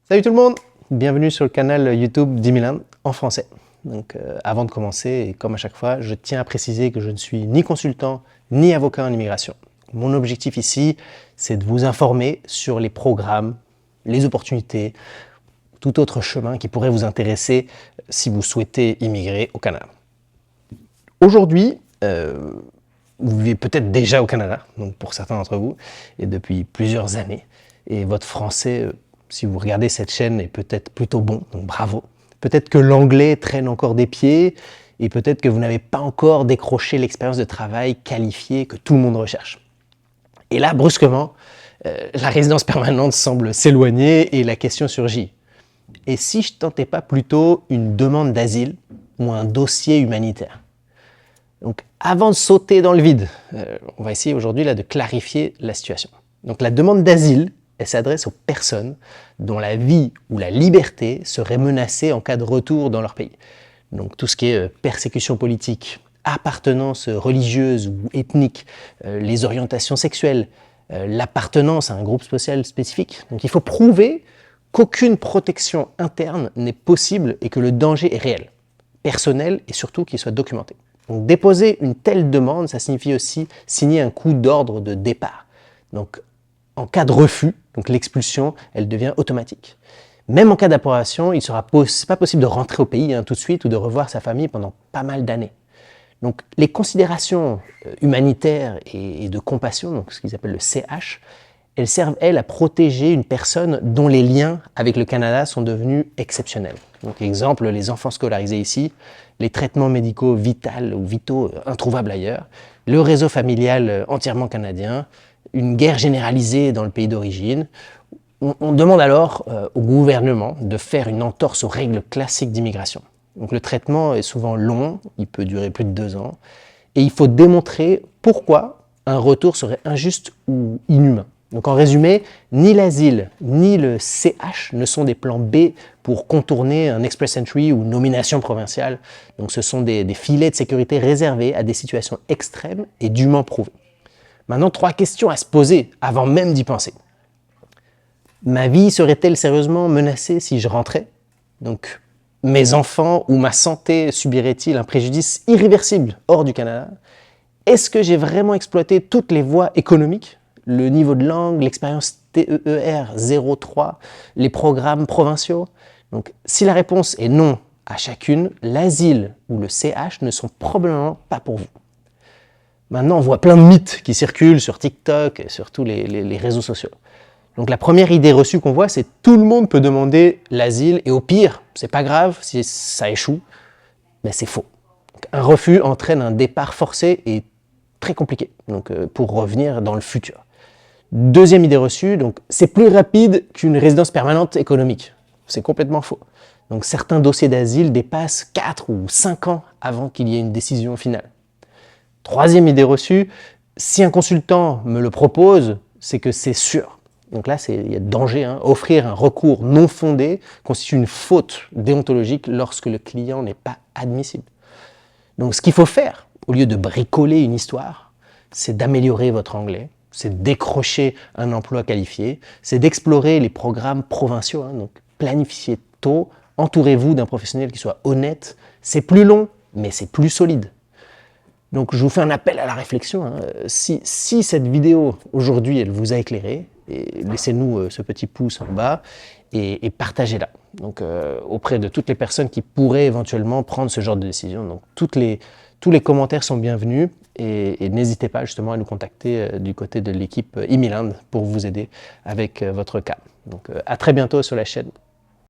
Salut tout le monde, bienvenue sur le canal YouTube d'Imiland en français. Donc, avant de commencer, et comme à chaque fois, je tiens à préciser que je ne suis ni consultant ni avocat en immigration. Mon objectif ici, c'est de vous informer sur les programmes, les opportunités, tout autre chemin qui pourrait vous intéresser si vous souhaitez immigrer au Canada. Aujourd'hui, vous vivez peut-être déjà au Canada, donc pour certains d'entre vous, et depuis plusieurs années, et votre français, si vous regardez cette chaîne, est peut-être plutôt bon, donc bravo. Peut-être que l'anglais traîne encore des pieds, et peut-être que vous n'avez pas encore décroché l'expérience de travail qualifiée que tout le monde recherche. Et là, brusquement, la résidence permanente semble s'éloigner et la question surgit. Et si je tentais pas plutôt une demande d'asile ou un dossier humanitaire? Donc, avant de sauter dans le vide, on va essayer aujourd'hui de clarifier la situation. Donc, la demande d'asile, elle s'adresse aux personnes dont la vie ou la liberté serait menacée en cas de retour dans leur pays. Donc, tout ce qui est persécution politique, appartenance religieuse ou ethnique, les orientations sexuelles, l'appartenance à un groupe social spécifique. Donc, il faut prouver qu'aucune protection interne n'est possible et que le danger est réel, personnel et surtout qu'il soit documenté. Donc, déposer une telle demande, ça signifie aussi signer un coup d'ordre de départ. Donc, en cas de refus, donc l'expulsion, elle devient automatique. Même en cas d'approbation, il ne sera pas possible de rentrer au pays tout de suite ou de revoir sa famille pendant pas mal d'années. Donc, les considérations humanitaires et de compassion, donc ce qu'ils appellent le CH, elles servent, elles, à protéger une personne dont les liens avec le Canada sont devenus exceptionnels. Donc, exemple, les enfants scolarisés ici, les traitements médicaux vitaux introuvables ailleurs, le réseau familial entièrement canadien, une guerre généralisée dans le pays d'origine. On demande alors au gouvernement de faire une entorse aux règles classiques d'immigration. Donc, le traitement est souvent long, il peut durer plus de 2 ans, et il faut démontrer pourquoi un retour serait injuste ou inhumain. Donc en résumé, ni l'asile ni le CH ne sont des plans B pour contourner un express entry ou une nomination provinciale. Donc ce sont des filets de sécurité réservés à des situations extrêmes et dûment prouvées. Maintenant, 3 questions à se poser avant même d'y penser. Ma vie serait-elle sérieusement menacée si je rentrais? Donc mes enfants ou ma santé subiraient-ils un préjudice irréversible hors du Canada? Est-ce que j'ai vraiment exploité toutes les voies économiques? Le niveau de langue, l'expérience TEER 03, les programmes provinciaux? Donc, si la réponse est non à chacune, l'asile ou le CH ne sont probablement pas pour vous. Maintenant, on voit plein de mythes qui circulent sur TikTok et sur tous les réseaux sociaux. Donc, la première idée reçue qu'on voit, c'est que tout le monde peut demander l'asile et au pire, c'est pas grave si ça échoue, mais c'est faux. Donc, un refus entraîne un départ forcé et très compliqué pour revenir dans le futur. Deuxième idée reçue, donc c'est plus rapide qu'une résidence permanente économique. C'est complètement faux. Donc certains dossiers d'asile dépassent 4 ou 5 ans avant qu'il y ait une décision finale. Troisième idée reçue, si un consultant me le propose, c'est que c'est sûr. Donc là, il y a danger. Offrir un recours non fondé constitue une faute déontologique lorsque le client n'est pas admissible. Donc ce qu'il faut faire, au lieu de bricoler une histoire, c'est d'améliorer votre anglais, c'est de décrocher un emploi qualifié, c'est d'explorer les programmes provinciaux, donc planifiez tôt, entourez-vous d'un professionnel qui soit honnête, c'est plus long, mais c'est plus solide. Donc je vous fais un appel à la réflexion, si cette vidéo aujourd'hui elle vous a éclairé, laissez-nous ce petit pouce en bas et partagez-la donc, auprès de toutes les personnes qui pourraient éventuellement prendre ce genre de décision. Donc tous les commentaires sont bienvenus et n'hésitez pas justement à nous contacter du côté de l'équipe Imiland pour vous aider avec votre cas. Donc à très bientôt sur la chaîne.